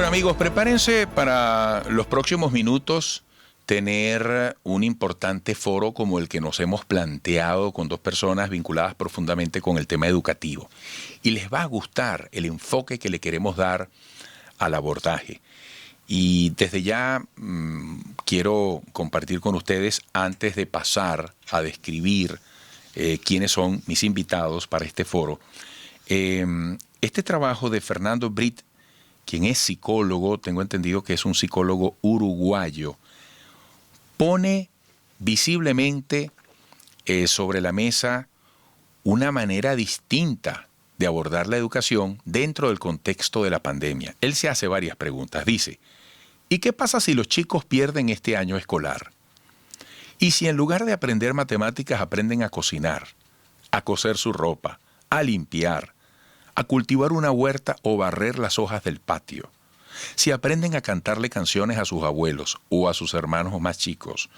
Bueno, amigos, prepárense para los próximos minutos tener un importante foro como el que nos hemos planteado con dos personas vinculadas profundamente con el tema educativo. Y les va a gustar el enfoque que le queremos dar al abordaje. Y desde ya quiero compartir con ustedes, antes de pasar a describir quiénes son mis invitados para este foro, este trabajo de Fernando Britt, quien es psicólogo, tengo entendido que es un psicólogo uruguayo, pone visiblemente sobre la mesa una manera distinta de abordar la educación dentro del contexto de la pandemia. Él se hace varias preguntas. Dice, ¿y qué pasa si los chicos pierden este año escolar? ¿Y si en lugar de aprender matemáticas aprenden a cocinar, a coser su ropa, a limpiar, a cultivar una huerta o barrer las hojas del patio? Si aprenden a cantarle canciones a sus abuelos o a sus hermanos más chicos,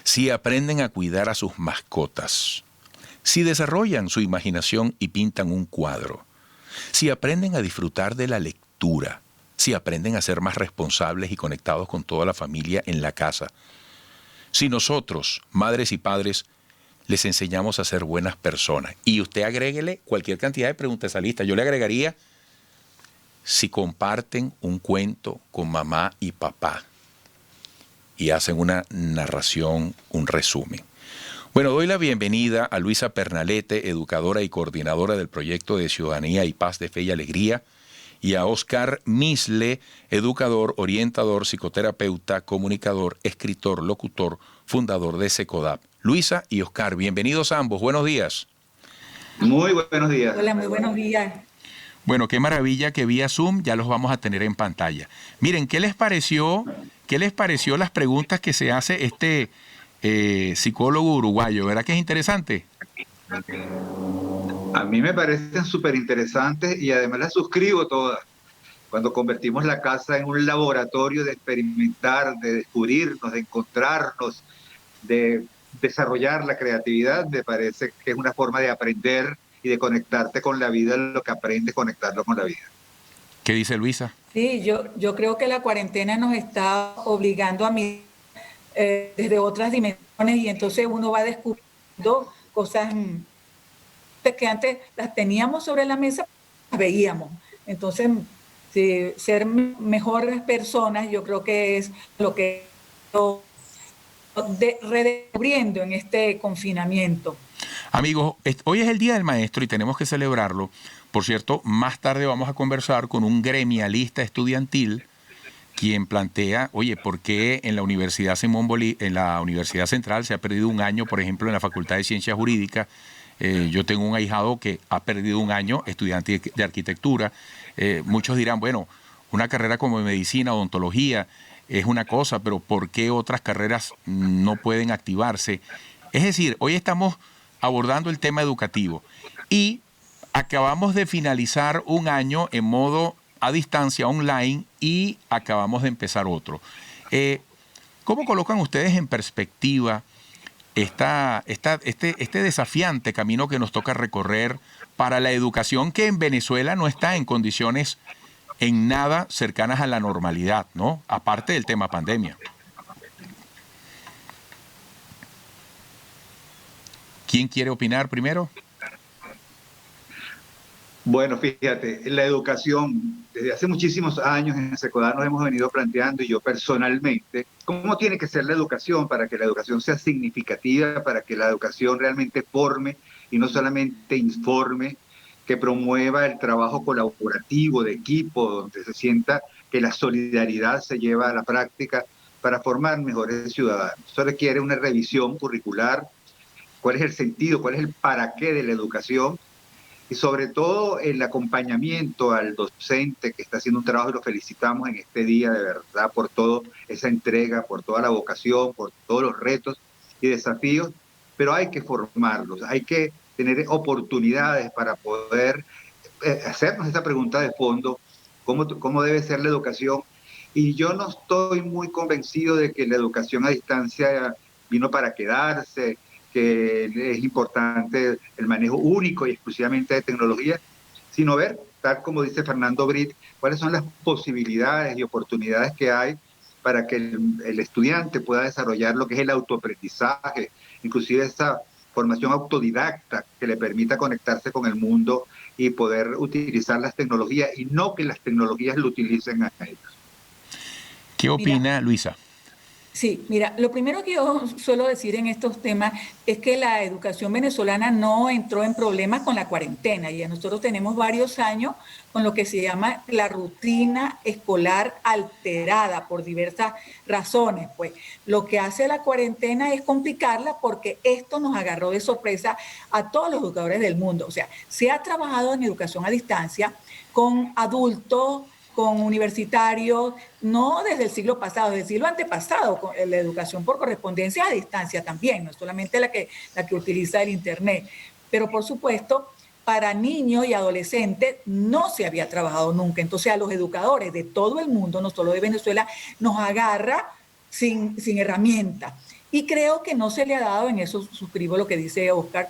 si aprenden a cuidar a sus mascotas, si desarrollan su imaginación y pintan un cuadro, si aprenden a disfrutar de la lectura, si aprenden a ser más responsables y conectados con toda la familia en la casa, si nosotros, madres y padres, les enseñamos a ser buenas personas. Y usted agréguele cualquier cantidad de preguntas a esa lista. Yo le agregaría si comparten un cuento con mamá y papá y hacen una narración, un resumen. Bueno, doy la bienvenida a Luisa Pernalete, educadora y coordinadora del proyecto de Ciudadanía y Paz de Fe y Alegría, y a Oscar Misle, educador, orientador, psicoterapeuta, comunicador, escritor, locutor, fundador de SECODAP. Luisa y Oscar, bienvenidos a ambos. Buenos días. Muy buenos días. Hola, muy buenos días. Bueno, qué maravilla que vía Zoom ya los vamos a tener en pantalla. Miren, ¿qué les pareció las preguntas que se hace este psicólogo uruguayo? ¿Verdad que es interesante? A mí me parecen súper interesantes y además las suscribo todas. Cuando convertimos la casa en un laboratorio de experimentar, de descubrirnos, de encontrarnos, de desarrollar la creatividad, me parece que es una forma de aprender y de conectarte con la vida, lo que aprendes, conectarlo con la vida. ¿Qué dice Luisa? Sí, yo creo que la cuarentena nos está obligando a mirar desde otras dimensiones y entonces uno va descubriendo cosas que antes las teníamos sobre la mesa, las veíamos. Entonces, sí, ser mejores personas yo creo que es lo que redescubriendo en este confinamiento. Amigos, hoy es el Día del Maestro y tenemos que celebrarlo. Por cierto, más tarde vamos a conversar con un gremialista estudiantil quien plantea, oye, ¿por qué en la Universidad Simón Bolívar, en la Universidad Central se ha perdido un año, por ejemplo, en la Facultad de Ciencias Jurídicas? Yo tengo un ahijado que ha perdido un año, estudiante de arquitectura. Muchos dirán, bueno, una carrera como medicina, odontología, es una cosa, pero ¿por qué otras carreras no pueden activarse? Es decir, hoy estamos abordando el tema educativo y acabamos de finalizar un año en modo a distancia, online, y acabamos de empezar otro. ¿Cómo colocan ustedes en perspectiva este desafiante camino que nos toca recorrer para la educación que en Venezuela no está en condiciones en nada cercanas a la normalidad, ¿no? Aparte del tema pandemia. ¿Quién quiere opinar primero? Bueno, fíjate, la educación, desde hace muchísimos años en SECODAP nos hemos venido planteando, y yo personalmente, cómo tiene que ser la educación para que la educación sea significativa, para que la educación realmente forme y no solamente informe, que promueva el trabajo colaborativo de equipo, donde se sienta que la solidaridad se lleva a la práctica para formar mejores ciudadanos. Eso requiere una revisión curricular, cuál es el sentido, cuál es el para qué de la educación, y sobre todo el acompañamiento al docente que está haciendo un trabajo, y lo felicitamos en este día de verdad por toda esa entrega, por toda la vocación, por todos los retos y desafíos, pero hay que formarlos, hay que tener oportunidades para poder hacernos esta pregunta de fondo, ¿cómo debe ser la educación? Y yo no estoy muy convencido de que la educación a distancia vino para quedarse, que es importante el manejo único y exclusivamente de tecnología, sino ver tal como dice Fernando Britt, cuáles son las posibilidades y oportunidades que hay para que el estudiante pueda desarrollar lo que es el autoaprendizaje, inclusive esa formación autodidacta que le permita conectarse con el mundo y poder utilizar las tecnologías y no que las tecnologías lo utilicen a ellos. ¿Qué opina Luisa? Sí, mira, lo primero que yo suelo decir en estos temas es que la educación venezolana no entró en problemas con la cuarentena. Y nosotros tenemos varios años con lo que se llama la rutina escolar alterada por diversas razones. Pues lo que hace la cuarentena es complicarla porque esto nos agarró de sorpresa a todos los educadores del mundo. O sea, se ha trabajado en educación a distancia con adultos, con universitarios, no desde el siglo pasado, desde el siglo antepasado, con la educación por correspondencia a distancia también, no solamente la que utiliza el Internet. Pero por supuesto, para niños y adolescentes no se había trabajado nunca. Entonces a los educadores de todo el mundo, no solo de Venezuela, nos agarra sin herramientas. Y creo que no se le ha dado, en eso suscribo lo que dice Oscar,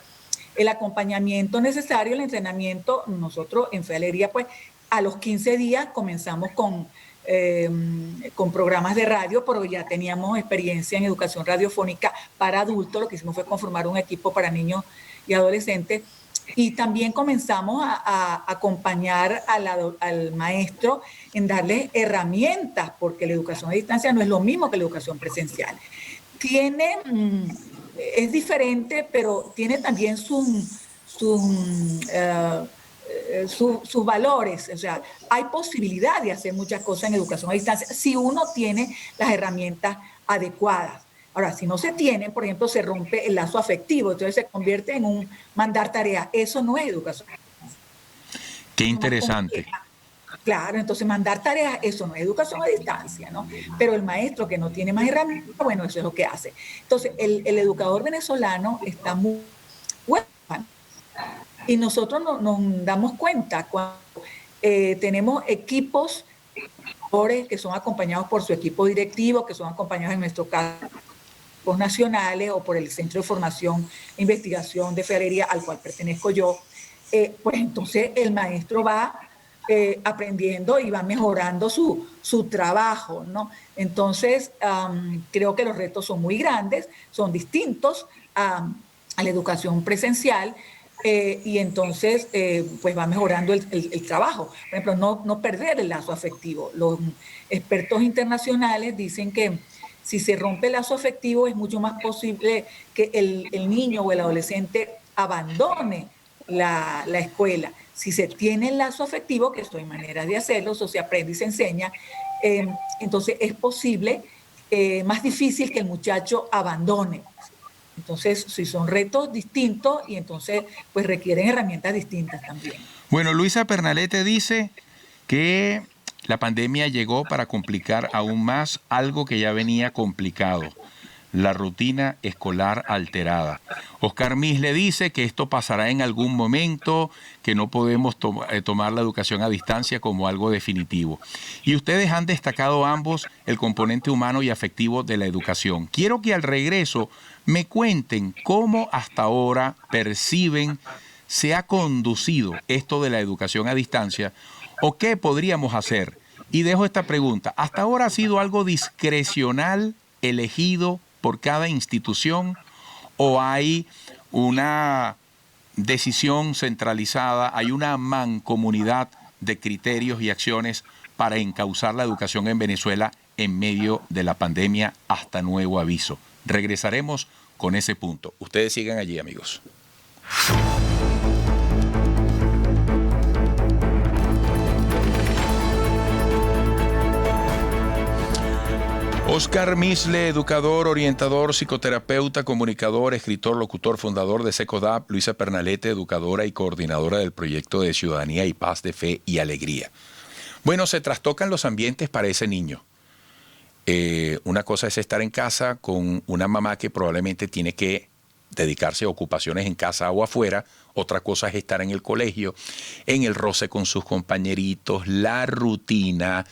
el acompañamiento necesario, el entrenamiento. Nosotros en Fe Alegría, pues, a los 15 días comenzamos con programas de radio, pero ya teníamos experiencia en educación radiofónica para adultos. Lo que hicimos fue conformar un equipo para niños y adolescentes. Y también comenzamos a acompañar al maestro en darle herramientas, porque la educación a distancia no es lo mismo que la educación presencial. Es diferente, pero tiene también sus valores. O sea, hay posibilidad de hacer muchas cosas en educación a distancia si uno tiene las herramientas adecuadas. Ahora, si no se tienen, por ejemplo, se rompe el lazo afectivo, entonces se convierte en un mandar tareas. Eso no es educación. Qué interesante. Claro, entonces mandar tareas, eso no es educación a distancia, ¿no? Pero el maestro que no tiene más herramientas, bueno, eso es lo que hace. Entonces, el educador venezolano está muy huérfano. Y nosotros nos damos cuenta cuando tenemos equipos que son acompañados por su equipo directivo, que son acompañados en nuestro caso nacionales o por el Centro de Formación e Investigación de Fe Alegría, al cual pertenezco yo, pues entonces el maestro va aprendiendo y va mejorando su trabajo, ¿no? Entonces, creo que los retos son muy grandes, son distintos a la educación presencial, y entonces pues va mejorando el trabajo. Por ejemplo, no perder el lazo afectivo. Los expertos internacionales dicen que si se rompe el lazo afectivo es mucho más posible que el niño o el adolescente abandone la escuela. Si se tiene el lazo afectivo, que esto hay maneras de hacerlo, eso se aprende y se enseña, entonces es posible, más difícil que el muchacho abandone. Entonces, sí, son retos distintos y entonces pues requieren herramientas distintas también. Bueno, Luisa Pernalete dice que la pandemia llegó para complicar aún más algo que ya venía complicado, la rutina escolar alterada. Oscar Misle dice que esto pasará en algún momento, que no podemos tomar la educación a distancia como algo definitivo. Y ustedes han destacado ambos el componente humano y afectivo de la educación. Quiero que al regreso me cuenten cómo hasta ahora perciben se ha conducido esto de la educación a distancia o qué podríamos hacer. Y dejo esta pregunta. ¿Hasta ahora ha sido algo discrecional, elegido por cada institución, o hay una decisión centralizada, hay una mancomunidad de criterios y acciones para encauzar la educación en Venezuela en medio de la pandemia hasta nuevo aviso? Regresaremos con ese punto. Ustedes sigan allí, amigos. Oscar Misle, educador, orientador, psicoterapeuta, comunicador, escritor, locutor, fundador de SECODAP. Luisa Pernalete, educadora y coordinadora del proyecto de Ciudadanía y Paz de Fe y Alegría. Bueno, se trastocan los ambientes para ese niño. Una cosa es estar en casa con una mamá que probablemente tiene que dedicarse a ocupaciones en casa o afuera. Otra cosa es estar en el colegio, en el roce con sus compañeritos, la rutina.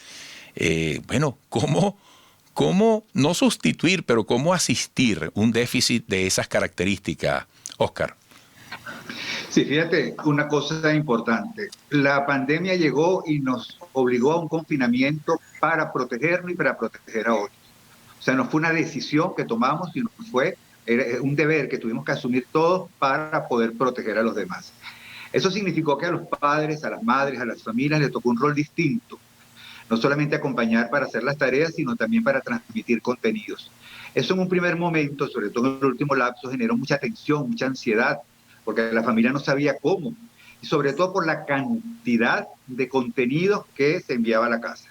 Bueno, ¿cómo no sustituir, pero cómo asistir un déficit de esas características, Oscar? Sí, fíjate, una cosa importante. La pandemia llegó y nos obligó a un confinamiento para protegernos y para proteger a otros. O sea, no fue una decisión que tomamos, sino fue un deber que tuvimos que asumir todos para poder proteger a los demás. Eso significó que a los padres, a las madres, a las familias les tocó un rol distinto. No solamente acompañar para hacer las tareas, sino también para transmitir contenidos. Eso en un primer momento, sobre todo en el último lapso, generó mucha tensión, mucha ansiedad, porque la familia no sabía cómo, y sobre todo por la cantidad de contenidos que se enviaba a la casa.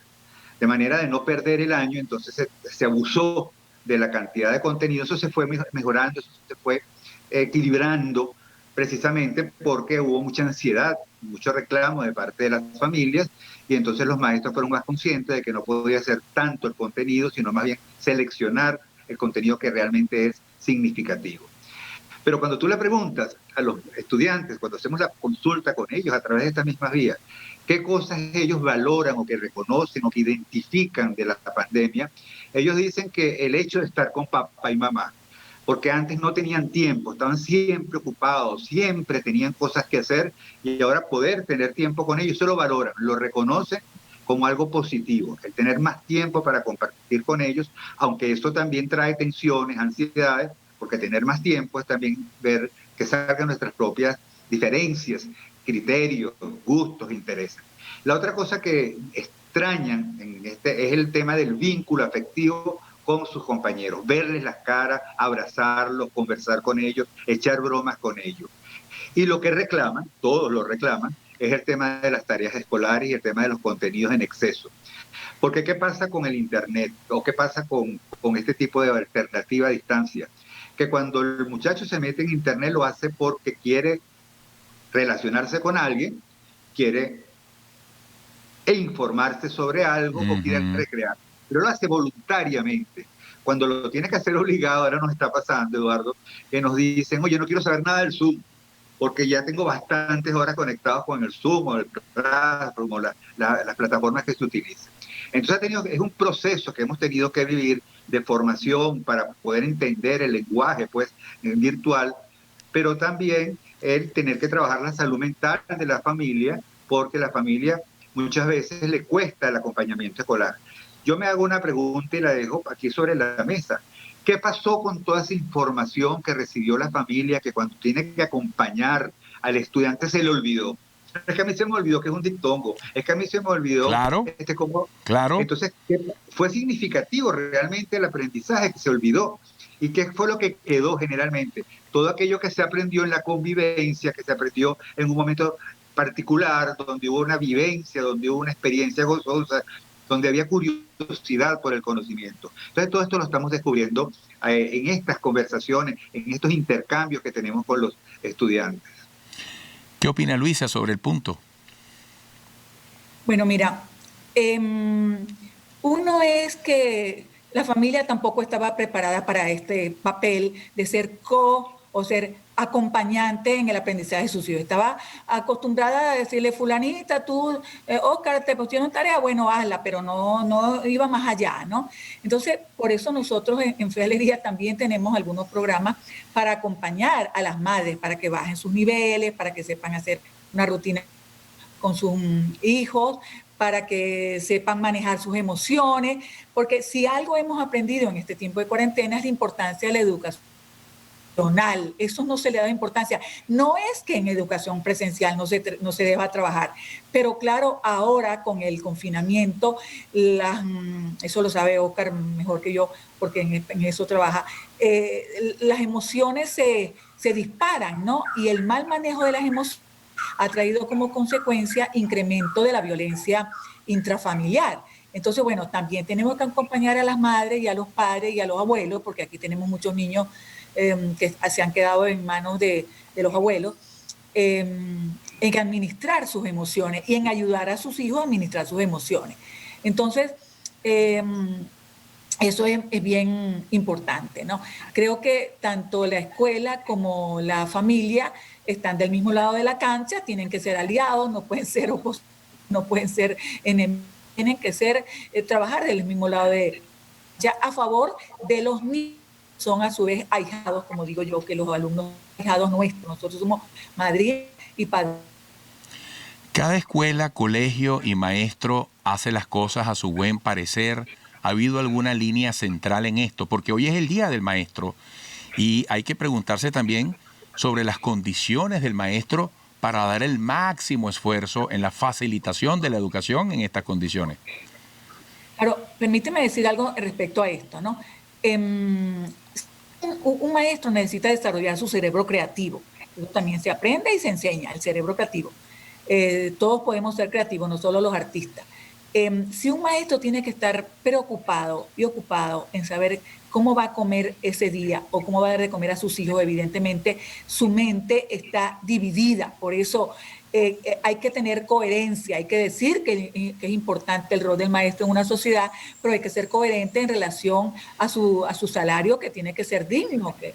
De manera de no perder el año, entonces se abusó de la cantidad de contenido, eso se fue mejorando, eso se fue equilibrando, precisamente porque hubo mucha ansiedad, mucho reclamo de parte de las familias, y entonces los maestros fueron más conscientes de que no podía ser tanto el contenido, sino más bien seleccionar el contenido que realmente es significativo. Pero cuando tú le preguntas a los estudiantes, cuando hacemos la consulta con ellos a través de estas mismas vías, qué cosas ellos valoran o que reconocen o que identifican de la pandemia, ellos dicen que el hecho de estar con papá y mamá, porque antes no tenían tiempo, estaban siempre ocupados, siempre tenían cosas que hacer, y ahora poder tener tiempo con ellos, eso lo valoran, lo reconocen como algo positivo, el tener más tiempo para compartir con ellos, aunque esto también trae tensiones, ansiedades, porque tener más tiempo es también ver que salgan nuestras propias diferencias, criterios, gustos, intereses. La otra cosa que extrañan en este es el tema del vínculo afectivo con sus compañeros, verles las caras, abrazarlos, conversar con ellos, echar bromas con ellos. Y lo que reclaman, todos lo reclaman, es el tema de las tareas escolares y el tema de los contenidos en exceso. Porque ¿qué pasa con el Internet? ¿O qué pasa con este tipo de alternativa a distancia? Que cuando el muchacho se mete en Internet lo hace porque quiere relacionarse con alguien, quiere informarse sobre algo o quiere recrear, pero lo hace voluntariamente. Cuando lo tiene que hacer obligado, ahora nos está pasando, Eduardo, que nos dicen, oye, no quiero saber nada del Zoom, porque ya tengo bastantes horas conectados con el Zoom o el Classroom o las plataformas que se utilizan. Entonces es un proceso que hemos tenido que vivir de formación para poder entender el lenguaje pues, virtual, pero también el tener que trabajar la salud mental de la familia, porque la familia muchas veces le cuesta el acompañamiento escolar. Yo me hago una pregunta y la dejo aquí sobre la mesa. ¿Qué pasó con toda esa información que recibió la familia que cuando tiene que acompañar al estudiante se le olvidó? Es que a mí se me olvidó que es un dictongo, es que a mí se me olvidó cómo... Claro. Entonces, fue significativo realmente el aprendizaje que se olvidó. ¿Y qué fue lo que quedó generalmente? Todo aquello que se aprendió en la convivencia, que se aprendió en un momento particular, donde hubo una vivencia, donde hubo una experiencia gozosa, donde había curiosidad por el conocimiento. Entonces todo esto lo estamos descubriendo en estas conversaciones, en estos intercambios que tenemos con los estudiantes. ¿Qué opina Luisa sobre el punto? Bueno, mira, uno es que la familia tampoco estaba preparada para este papel de ser o ser acompañante en el aprendizaje de sus hijos. Estaba acostumbrada a decirle, fulanita, tú, Oscar, te pusieron tarea, bueno, hazla, pero no iba más allá, ¿no? Entonces, por eso nosotros en Fe Alegría también tenemos algunos programas para acompañar a las madres, para que bajen sus niveles, para que sepan hacer una rutina con sus hijos, para que sepan manejar sus emociones, porque si algo hemos aprendido en este tiempo de cuarentena es la importancia de la educación. Eso no se le da importancia. No es que en educación presencial no se deba trabajar, pero claro, ahora con el confinamiento, eso lo sabe Oscar mejor que yo, porque en eso trabaja, las emociones se disparan, ¿no? Y el mal manejo de las emociones ha traído como consecuencia incremento de la violencia intrafamiliar. Entonces, bueno, también tenemos que acompañar a las madres y a los padres y a los abuelos, porque aquí tenemos muchos niños que se han quedado en manos de los abuelos, en administrar sus emociones y en ayudar a sus hijos a administrar sus emociones. Entonces, eso es bien importante, ¿no? Creo que tanto la escuela como la familia están del mismo lado de la cancha, tienen que ser aliados, no pueden ser opositores, no pueden ser enemigos, tienen que ser trabajar del mismo lado ya a favor de los niños son a su vez ahijados, como digo yo, que los alumnos son ahijados nuestros. Nosotros somos madrina y padre. Cada escuela, colegio y maestro hace las cosas a su buen parecer. ¿Ha habido alguna línea central en esto? Porque hoy es el Día del Maestro y hay que preguntarse también sobre las condiciones del maestro para dar el máximo esfuerzo en la facilitación de la educación en estas condiciones. Claro, permíteme decir algo respecto a esto, ¿no? Un maestro necesita desarrollar su cerebro creativo. Eso también se aprende y se enseña, el cerebro creativo. Todos podemos ser creativos, no solo los artistas. Si un maestro tiene que estar preocupado y ocupado en saber cómo va a comer ese día o cómo va a dar de comer a sus hijos, evidentemente su mente está dividida. Por eso hay que tener coherencia, hay que decir que es importante el rol del maestro en una sociedad, pero hay que ser coherente en relación a su salario, que tiene que ser digno, que,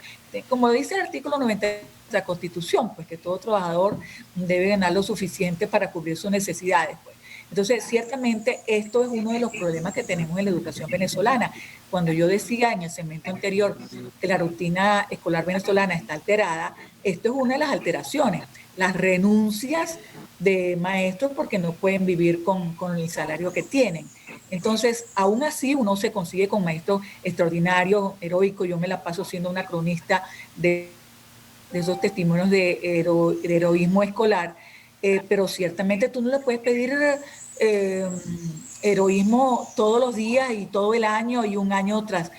como dice el artículo 90 de la Constitución, pues que todo trabajador debe ganar lo suficiente para cubrir sus necesidades, pues. Entonces, ciertamente esto es uno de los problemas que tenemos en la educación venezolana. Cuando yo decía en el segmento anterior que la rutina escolar venezolana está alterada, esto es una de las alteraciones. Las renuncias de maestros porque no pueden vivir con el salario que tienen. Entonces, aún así, uno se consigue con maestros extraordinarios, heroicos. Yo me la paso siendo una cronista de esos testimonios de heroísmo escolar. Pero ciertamente tú no le puedes pedir heroísmo todos los días y todo el año y un año tras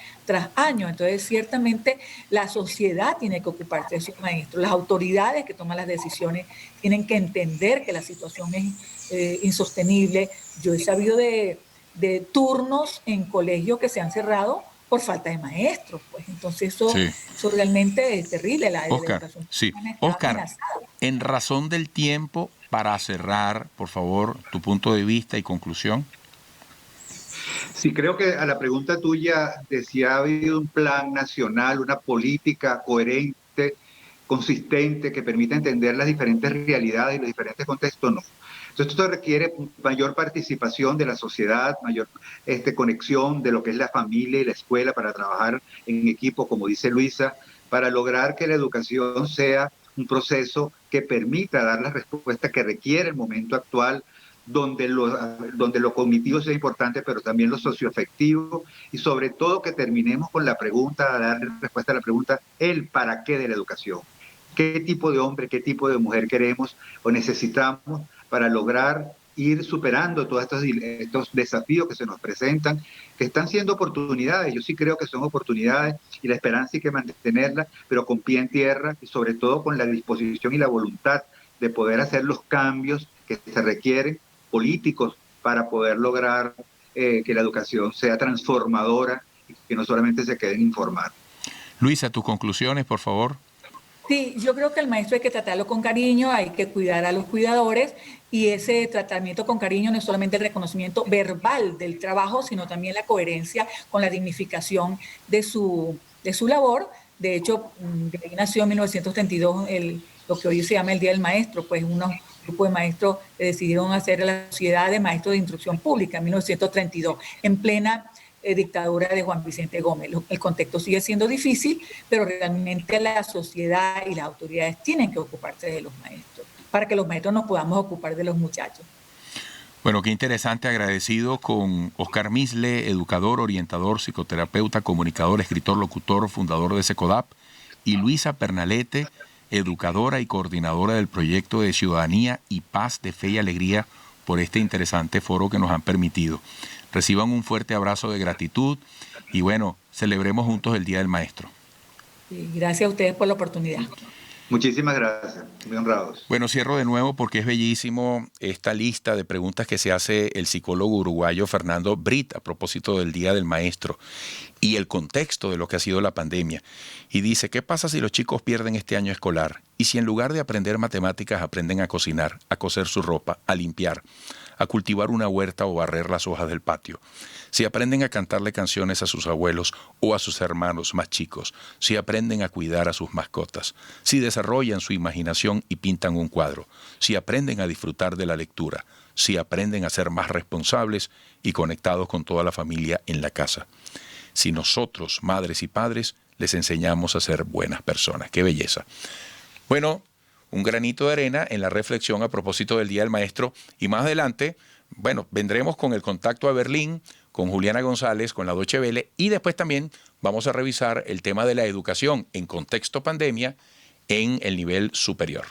año. Entonces, ciertamente la sociedad tiene que ocuparse de sus maestros. Las autoridades que toman las decisiones tienen que entender que la situación es insostenible. Yo he sabido de turnos en colegios que se han cerrado por falta de maestros, pues. Entonces eso realmente es terrible. La educación. Sí. Oscar, en razón del tiempo, para cerrar, por favor, tu punto de vista y conclusión. Sí, creo que a la pregunta tuya de si ha habido un plan nacional, una política coherente, consistente, que permita entender las diferentes realidades y los diferentes contextos, no. Entonces esto requiere mayor participación de la sociedad, mayor conexión de lo que es la familia y la escuela para trabajar en equipo, como dice Luisa, para lograr que la educación sea un proceso que permita dar las respuestas que requiere el momento actual, donde lo cognitivo sea importante, pero también lo socioafectivo, y sobre todo que terminemos con la pregunta, dar respuesta a la pregunta, el para qué de la educación. ¿Qué tipo de hombre, qué tipo de mujer queremos o necesitamos para lograr ir superando todos estos desafíos que se nos presentan, que están siendo oportunidades? Yo sí creo que son oportunidades y la esperanza hay que mantenerla, pero con pie en tierra y sobre todo con la disposición y la voluntad de poder hacer los cambios que se requieren políticos para poder lograr que la educación sea transformadora y que no solamente se quede en informar. Luisa, tus conclusiones, por favor. Sí, yo creo que el maestro hay que tratarlo con cariño, hay que cuidar a los cuidadores, y ese tratamiento con cariño no es solamente el reconocimiento verbal del trabajo, sino también la coherencia con la dignificación de su labor. De hecho, de ahí nació en 1932 lo que hoy se llama el Día del Maestro, pues unos grupos de maestros decidieron hacer la Sociedad de Maestros de Instrucción Pública en 1932, en plena dictadura de Juan Vicente Gómez. El contexto sigue siendo difícil, pero realmente la sociedad y las autoridades tienen que ocuparse de los maestros, para que los maestros nos podamos ocupar de los muchachos. Bueno, qué interesante, agradecido con Oscar Misle, educador, orientador, psicoterapeuta, comunicador, escritor, locutor, fundador de SECODAP, y Luisa Pernalete, educadora y coordinadora del proyecto de Ciudadanía y Paz de Fe y Alegría, por este interesante foro que nos han permitido. Reciban un fuerte abrazo de gratitud y bueno, celebremos juntos el Día del Maestro. Sí, gracias a ustedes por la oportunidad. Muchísimas gracias, muy honrados. Bueno, cierro de nuevo porque es bellísimo esta lista de preguntas que se hace el psicólogo uruguayo Fernando Brit a propósito del Día del Maestro y el contexto de lo que ha sido la pandemia. Y dice, ¿qué pasa si los chicos pierden este año escolar? Y si en lugar de aprender matemáticas aprenden a cocinar, a coser su ropa, a limpiar, a cultivar una huerta o barrer las hojas del patio. Si aprenden a cantarle canciones a sus abuelos o a sus hermanos más chicos. Si aprenden a cuidar a sus mascotas. Si desarrollan su imaginación y pintan un cuadro. Si aprenden a disfrutar de la lectura. Si aprenden a ser más responsables y conectados con toda la familia en la casa. Si nosotros, madres y padres, les enseñamos a ser buenas personas. ¡Qué belleza! Bueno, un granito de arena en la reflexión a propósito del Día del Maestro, y más adelante, bueno, vendremos con el contacto a Berlín, con Juliana González, con la Deutsche Welle, y después también vamos a revisar el tema de la educación en contexto pandemia en el nivel superior.